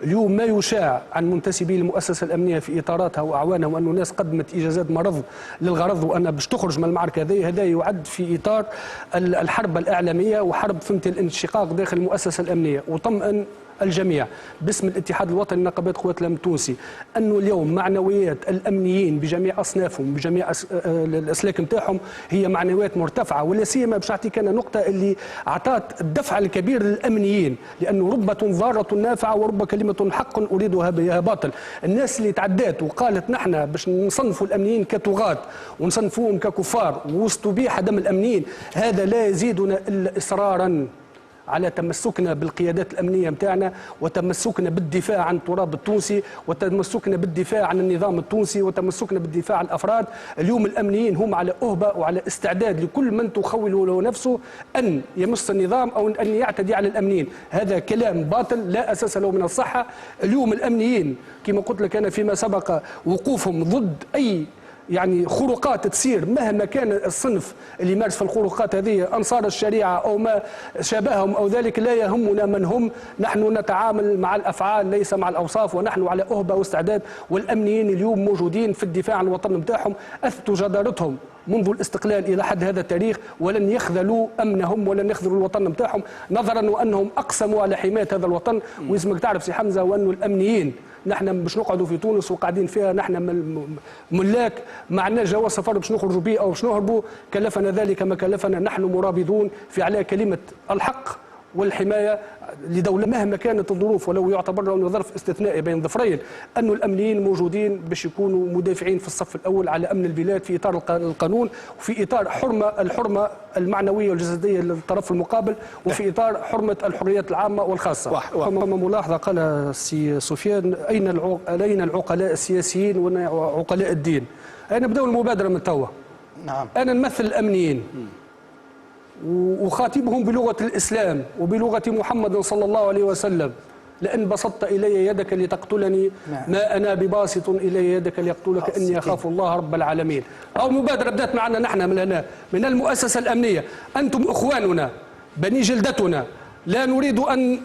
اليوم ما يشاع عن منتسبي المؤسسة الأمنية في إطاراتها وأعوانها وأنه ناس قدمت إجازات مرض للغرض وأنها باش تخرج من المعركة هذا يعد في إطار الحرب الإعلامية وحرب فهمت الانشقاق داخل المؤسسة الأمنية. وطمئن الجميع باسم الاتحاد الوطني لنقابات قوات الأمن التونسي أنه اليوم معنويات الأمنيين بجميع أصنافهم بجميع الأسلاك نتاعهم هي معنويات مرتفعة، ولا سيما باش نعطيك أنا نقطة اللي أعطت الدفع الكبير للأمنيين، لأنه رب ضارة نافعة ورب كلمة حق أريدها بها باطل. الناس اللي تعدات وقالت نحن باش نصنفوا الأمنيين كطغاة ونصنفوهم ككفار واستبيح دم الأمنيين، هذا لا يزيدنا إلا إصرارا على تمسكنا بالقيادات الأمنية متاعنا، وتمسكنا بالدفاع عن التراب التونسي، وتمسكنا بالدفاع عن النظام التونسي، وتمسكنا بالدفاع عن الأفراد. اليوم الأمنيين هم على أهبة وعلى استعداد لكل من تخول له نفسه أن يمس النظام أو أن يعتدي على الأمنيين. هذا كلام باطل لا أساس له من الصحة. اليوم الأمنيين كما قلت لك أنا فيما سبق وقوفهم ضد أي خروقات تصير مهما كان الصنف اللي يمارس في الخروقات هذه أنصار الشريعة أو ما شابههم أو ذلك، لا يهمنا من هم. نحن نتعامل مع الأفعال ليس مع الأوصاف، ونحن على أهبة واستعداد. والأمنيين اليوم موجودين في الدفاع عن الوطن متاعهم، أثبتوا جدارتهم منذ الاستقلال إلى حد هذا التاريخ، ولن يخذلوا أمنهم ولن يخذلوا الوطن متاعهم، نظرا وأنهم أقسموا على حماية هذا الوطن. ويسمك تعرف سي حمزة وأنه الأمنيين نحن باش نقعدوا في تونس وقاعدين فيها نحن ملاك، ما عندناش جواز سفر باش نخرجوا به او باش نهربوا، كلفنا ذلك ما كلفنا. نحن مرابطون في على كلمه الحق والحمايه لدوله مهما كانت الظروف، ولو يعتبر انه ظرف استثنائي بين ظفرين، انه الامنيين موجودين باش يكونوا مدافعين في الصف الاول على امن البلاد في اطار القانون، وفي اطار الحرمه المعنويه والجسديه للطرف المقابل، وفي اطار حرمه الحريات العامه والخاصه. ملاحظه قال سي سفيان اين العقلاء السياسيين وعقلاء الدين؟ انا بدأوا المبادره من توا. نعم. انا نمثل الامنيين وخاطبهم بلغة الإسلام وبلغة محمد صلى الله عليه وسلم. لأن بسطت إلي يدك لتقتلني ما أنا بباسط إلي يدك ليقتلك إني أخاف الله رب العالمين. أو مبادرة بدأت معنا نحن من هنا من المؤسسة الأمنية. أنتم إخواننا بني جلدتنا، لا نريد أن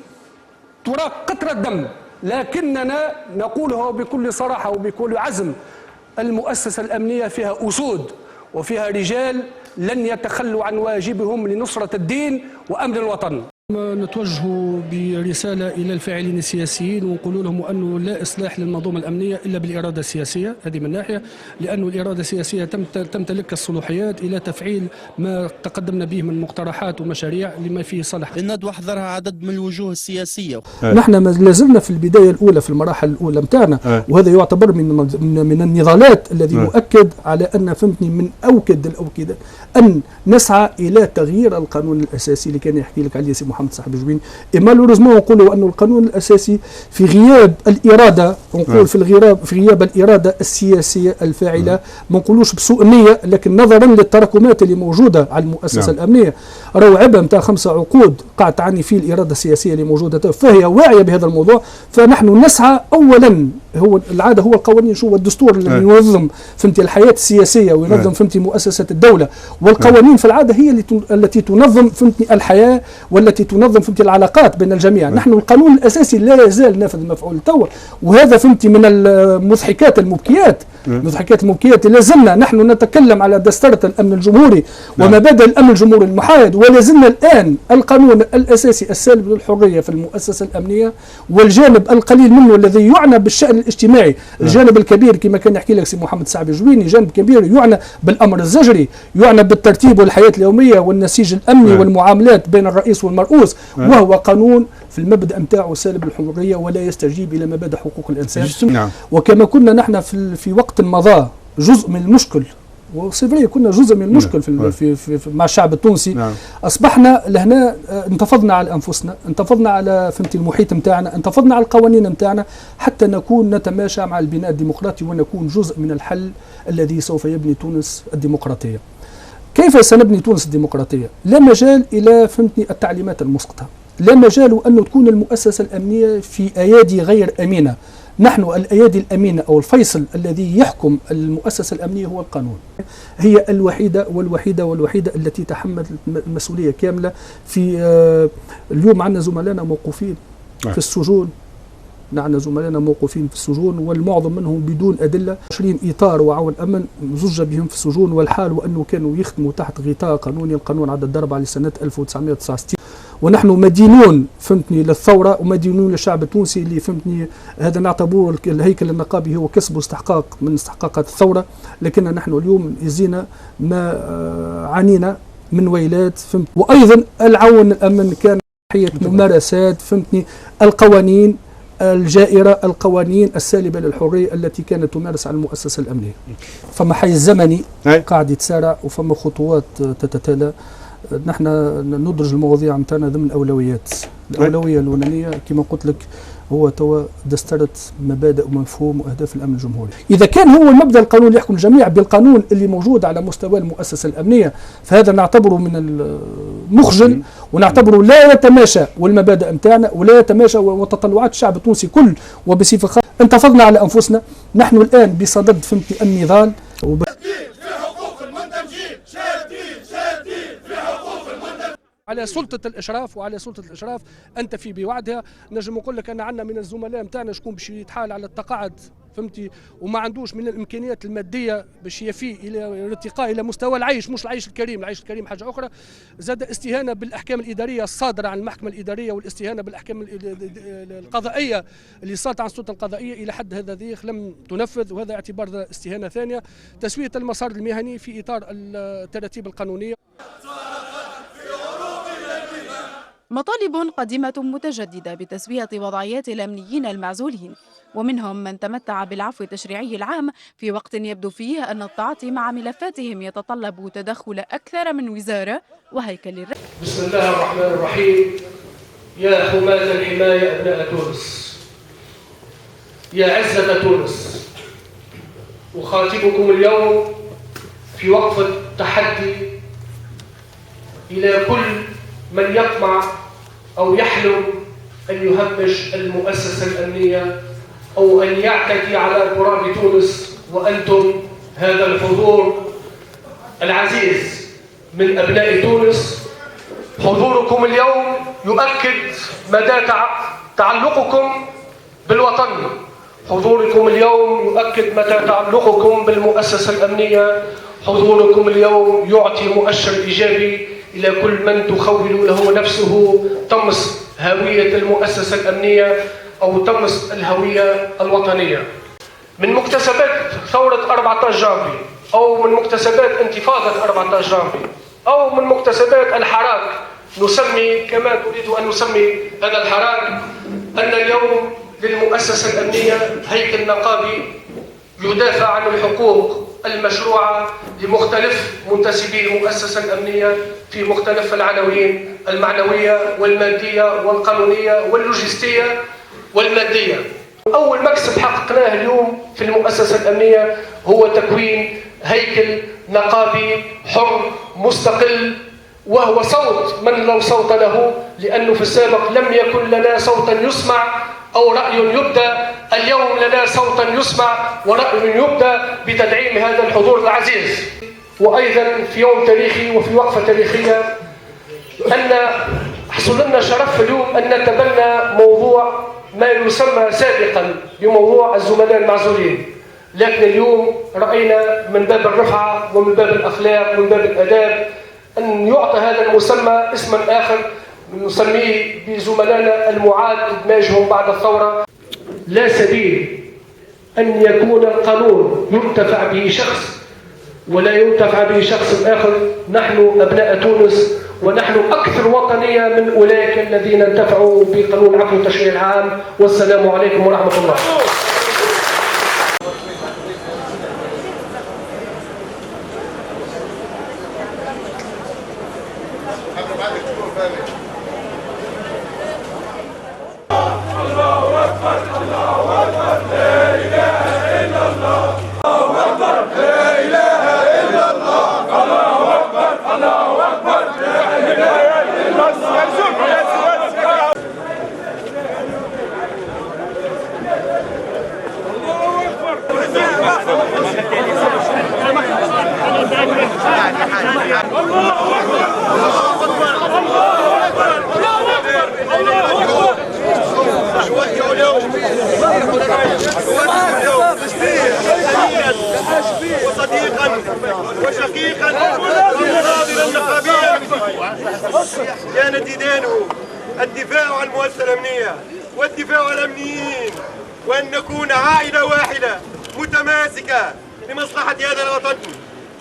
تراق قطرة دم، لكننا نقولها بكل صراحة وبكل عزم. المؤسسة الأمنية فيها أسود وفيها رجال لن يتخلوا عن واجبهم لنصرة الدين وأمن الوطن. نتوجه برسالة إلى الفاعلين السياسيين ونقول لهم أنه لا إصلاح للمنظومة الأمنية إلا بالإرادة السياسية، هذه من ناحية، لأن الإرادة السياسية تمتلك الصلاحيات إلى تفعيل ما تقدمنا به من مقترحات ومشاريع لما فيه صالح. الندوة حضرها عدد من الوجوه السياسية. نحن ما لازلنا في البداية الأولى في المراحل الأولى متاعنا، وهذا يعتبر من النضالات الذي يؤكد على أن فهمتني من أوكد الأوكدة أن نسعى إلى تغيير القانون الأساسي اللي كان يحكي لك عليه سي محمد صاحب الجبيني. مالوريزمون نقولوا أنه القانون الأساسي في غياب الإرادة، نقول في غياب الإرادة السياسية الفاعلة، ما نقولوش بسوء النية، لكن نظرا للتراكمات اللي موجودة على المؤسسة الأمنية، راهو عبء نتاع 5 عقود قاعد تعاني فيه الإرادة السياسية اللي موجودة، فهي واعية بهذا الموضوع. فنحن نسعى أولا، هو العادة هو القوانين، شو الدستور اللي ينظم فهمتي الحياة السياسية وينظم فهمتي مؤسسة الدولة، والقوانين في العادة هي التي تنظم فهمتي الحياة والتي تنظم فهمتي العلاقات بين الجميع. نحن القانون الأساسي لا يزال نافذ المفعول توا، وهذا فهمتي من المضحكات المبكيات المضحكات المبكيات. لازلنا نحن نتكلم على دسترة الأمن الجمهوري ومبادئ الأمن الجمهوري المحايد، ولازلنا الآن القانون الأساسي السالب للحرية في المؤسسة الأمنية، والجانب القليل منه الذي يعنى بالشأن الاجتماعي، الجانب الكبير كما كان يحكي لك سي محمد سعد جويني، جانب كبير يعنى بالأمر الزجري، يعنى بالترتيب والحياة اليومية والنسيج الأمني والمعاملات بين الرئيس والمرؤوس، وهو قانون في المبدأ متاعه سالب الحرية ولا يستجيب إلى مبادئ حقوق الإنسان. وكما كنا نحن في وقت مضى جزء من المشكل، وصيفرية كنا جزء من المشكل في مع الشعب التونسي. أصبحنا لهنا انتفضنا على أنفسنا، انتفضنا على فهمتي المحيط متاعنا، انتفضنا على القوانين متاعنا حتى نكون نتماشى مع البناء الديمقراطي ونكون جزء من الحل الذي سوف يبني تونس الديمقراطية. كيف سنبني تونس الديمقراطية؟ لا مجال إلى فهمتني التعليمات المسقطة، لا مجال أن تكون المؤسسة الأمنية في أيادي غير أمينة. نحن الأيادي الأمينة أو الفيصل الذي يحكم المؤسسة الأمنية هو القانون. هي الوحيدة التي تحملت المسؤولية كاملة. في اليوم عندنا زملائنا موقوفين في السجون، والمعظم منهم بدون أدلة. 20 إطار وعون أمن زج بهم في السجون، والحال وأنه كانوا يخدموا تحت غطاء قانوني، القانون عدد ضرب على سنة 1969. ونحن مدينون فهمتني للثورة ومدينون للشعب التونسي اللي فهمتني هذا نعتبره الهيكل النقابي هو كسب استحقاق من استحقاقات الثورة. لكن نحن اليوم يزينا ما عانينا من ويلات فهمت. وأيضا العون الأمن كان حية ممارسات فهمتني القوانين الجائرة، القوانين السالبة للحرية التي كانت تمارس على المؤسسة الأمنية. فما حيز زمني قاعد يتسارع وفما خطوات تتتالى. نحن ندرج المواضيع نتاعنا ضمن الأولويات. الأولوية الأولانية كما قلت لك هو توا دسترة مبادئ ومفهوم وأهداف الأمن الجمهوري. إذا كان هو المبدأ القانوني اللي يحكم الجميع بالقانون اللي موجود على مستوى المؤسسة الأمنية، فهذا نعتبره من المخجل ونعتبره لا يتماشى والمبادئ نتاعنا ولا يتماشى وتطلعات الشعب التونسي كل. وبصفة خاصة انتفضنا على أنفسنا. نحن الآن بصدد فهمتي النضال على سلطة الإشراف. وعلى سلطة الإشراف أنت في بوعدها. نجم نقول لك أن عندنا من الزملاء نتاعنا شكون باش يتحال على التقاعد فهمتي وما عندوش من الإمكانيات المادية باش يفي إلى الارتقاء إلى مستوى العيش، مش العيش الكريم، العيش الكريم حاجة أخرى. زاد استهانة بالأحكام الإدارية الصادرة عن المحكمة الإدارية والاستهانة بالأحكام القضائية اللي صادرة عن السلطة القضائية إلى حد هذا ذيخ لم تنفذ، وهذا اعتبار استهانة ثانية. تسوية المسار المهني في إطار التراتيب القانونية. مطالب قديمة متجددة بتسوية وضعيات الأمنيين المعزولين، ومنهم من تمتع بالعفو التشريعي العام في وقت يبدو فيه أن التعاطي مع ملفاتهم يتطلب تدخل أكثر من وزارة وهيكل. بسم الله الرحمن الرحيم. يا حماة الحماية أبناء تونس، يا عزة تونس، أخاطبكم اليوم في وقفة تحدي إلى كل من يطمع أو يحلم أن يهمش المؤسسة الأمنية أو أن يعتدي على تراب تونس. وأنتم هذا الحضور العزيز من أبناء تونس، حضوركم اليوم يؤكد مدى تعلقكم بالوطن. حضوركم اليوم يؤكد مدى تعلقكم بالمؤسسة الأمنية. حضوركم اليوم يعطي مؤشر إيجابي إلى كل من تخول له نفسه طمس هوية المؤسسة الأمنية أو طمس الهوية الوطنية. من مكتسبات ثورة 14 جانفي أو من مكتسبات انتفاضة 14 جانفي أو من مكتسبات الحراك، نسمي كما تريد أن نسمي هذا الحراك، أن اليوم للمؤسسة الأمنية هيكل نقابي يدافع عن الحقوق المشروعة لمختلف منتسبي المؤسسة الأمنية في مختلف العناوين المعنوية والمادية والقانونية واللوجستية والمادية. أول مكسب حققناه اليوم في المؤسسة الأمنية هو تكوين هيكل نقابي حر مستقل، وهو صوت من لا صوت له، لأنه في السابق لم يكن لنا صوتا يسمع أو رأي يبدى. اليوم لنا صوتا يسمع ورأي يبدى بتدعيم هذا الحضور العزيز. وأيضا في يوم تاريخي وفي وقفة تاريخية أن حصل لنا شرف اليوم أن نتبنى موضوع ما يسمى سابقا بموضوع الزملاء المعزولين. لكن اليوم رأينا من باب الرفعة ومن باب الأخلاق ومن باب الآداب أن يعطى هذا المسمى اسما آخر نسميه بزملائنا المعاد إدماجهم بعد الثورة. لا سبيل أن يكون القانون ينتفع به شخص ولا ينتفع به شخص آخر. نحن أبناء تونس ونحن أكثر وطنية من أولئك الذين انتفعوا بقانون عفو التشريع العام. والسلام عليكم ورحمة الله. وصديقا وشقيقا ناظرا نقابيا كان ديدانه الدفاع عن المؤسسة الأمنية والدفاع عن الأمنيين، وأن نكون عائلة واحدة متماسكة لمصلحة هذا الوطن.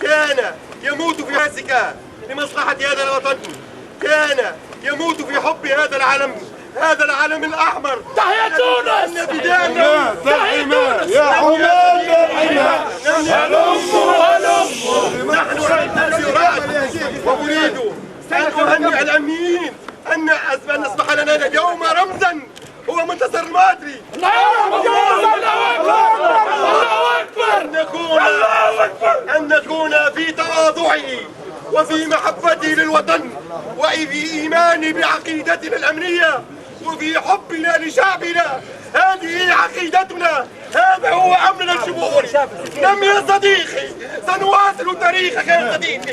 كان يموت في ماسكة لمصلحة هذا الوطن، كان يموت في حب هذا العالم، هذا العالم الأحمر. تحيا تونس! تحيا تونس! يا حماد نحن التنسيقات وأريد أن أهنئ الأمنيين أن أصبح لنا اليوم رمزا هو منتصر المادري. أن نكون في تواضعه وفي محبته للوطن وفي إيمانه بعقيدتنا الأمنية وفي حبنا لشعبنا. هذه عقيدتنا، هذا هو أمرنا الجمهوري. نعم يا صديقي، سنواصل تاريخك يا صديقي.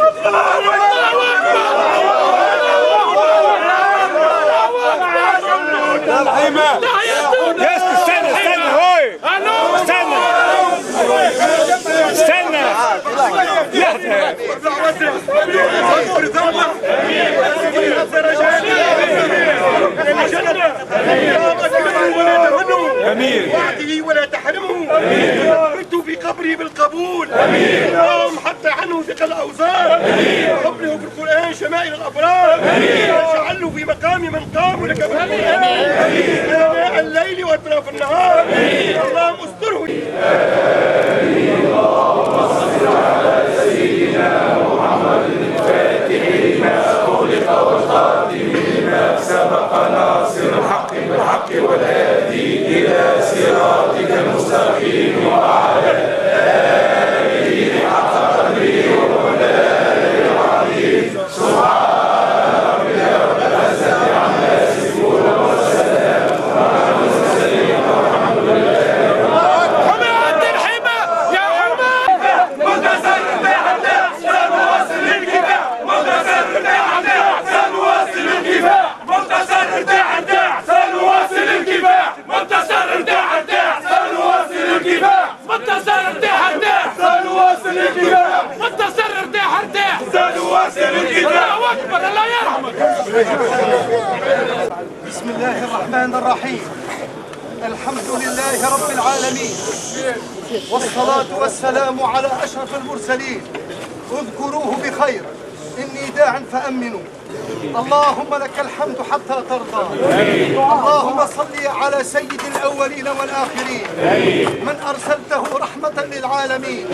وعده ولا تحرمه. كنت في قبري بالقبول اللهم حتى عنه ثقل الاوزار. قبله بالقران شمائل الابرار. واجعله في مقام من قام لك بالقران اناء الليل واطراف النهار. اللهم استره. اللهم صل على سيدنا محمد الفاتح لما أغلق والخاتم لما سبق ناصر الحق بالحق والهادي إلى صراطك المستقيم وعلى آله حق قدره ومقداره العظيم. سبحان ربك رب العزة عما يصفون وسلام على المرسلين والحمد لله. بسم الله الرحمن الرحيم. الحمد لله رب العالمين، والصلاة والسلام على أشرف المرسلين. اذكروه بخير، إني داع فأمنوا. اللهم لك الحمد حتى ترضى. اللهم صل على سيد الأولين والآخرين من أرسلته رحمة للعالمين.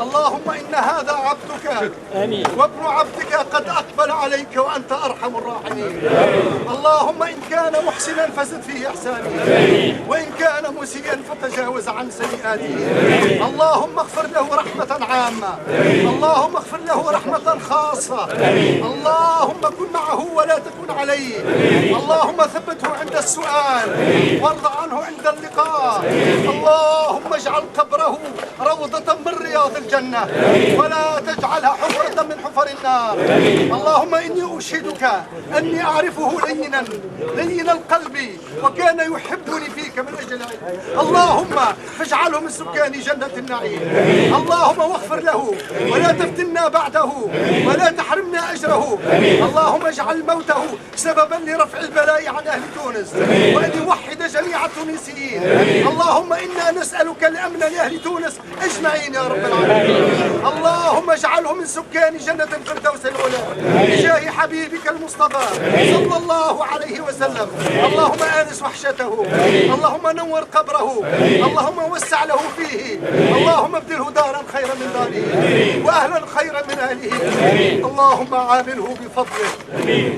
اللهم إن هذا عبدك وابن عبدك قد أقبل عليك وأنت أرحم الراحمين. اللهم إن كان محسنا فزد في إحسانه، وإن كان مسيئا فتجاوز عن سيئاته. اللهم اغفر له رحمة عامة، اللهم اغفر له رحمة خاصة. اللهم اللهم كن معه ولا تكن عليه. اللهم ثبته عند السؤال وارض عنه عند اللقاء. اللهم اجعل قبره روضة من رياض الجنة ولا تجعلها حفرة من حفر النار. اللهم إني أشهدك أني أعرفه لين القلب وكان يحبني فيك من أجلك. اللهم فاجعله من سكان جنة النعيم. اللهم واغفر له ولا تفتنا بعده ولا تحرمنا أجره. اللهم اجعل موته سببا لرفع البلاء عن أهل تونس وأن يوحد جميع التونسيين. اللهم إنا نسألك الأمن لأهل تونس أجمعين يا رب العالمين. اللهم اجعله من سكان جنة الفردوس العلى بجاه حبيبك المصطفى صلى الله عليه وسلم. اللهم آنس وحشته. اللهم نور قبره. اللهم وسع له فيه. اللهم ابدله دارا خيرا من داره وأهلا خيرا من أهله. اللهم عامله بفضلك.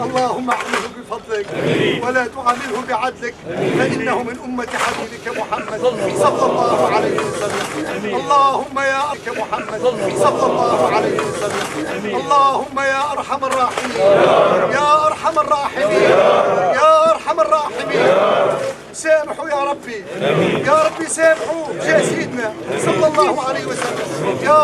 اللهم عامله بفضلك ولا تعامله بعدلك فإنه من أمة حبيبك محمد صلى الله عليه وسلم. اللهم يا محمد صلى الله عليه وسلم. اللهم يا أرحم الراحمين يا أرحم الراحمين يا أرحم الراحمين سامحوا يا ربي يا ربي سامحوا يا سيدنا صلى الله عليه وسلم يا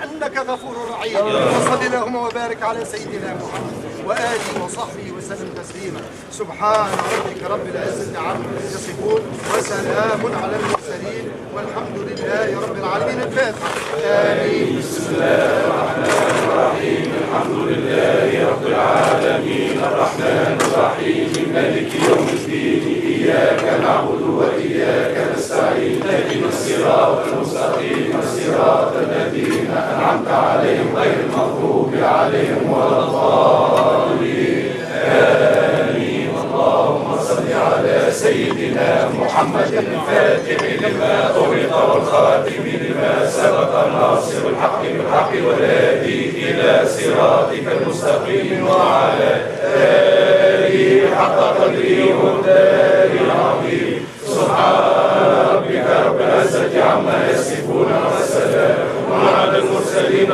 إنك غفور رحيم. وصل اللهم وبارك على سيدنا محمد وآله وصحبه وسلم تسليما. سبحان ربك رب العزة عما يصفون وسلام على المرسلين والحمد لله رب العالمين. الفاتحة. آمين. بسم الله الرحمن الرحيم. الحمد لله رب العالمين الرحمن الرحيم مالك يوم الدين إياك نعبد وإياك نستعين اهدنا الصراط المستقيم صراط الذين أنعمت عليهم غير المغضوب عليهم ولا الضالين. آمين. اللهم صل على سيدنا محمد الفاتح لما أغلق والخاتم لما سبق ناصر الحق بالحق والهادي إلى صراطك المستقيم وعلى آله حق قدره ومقداره العظيم. سبحان ربك رب العزة عما يصفون وسلام على المرسلين.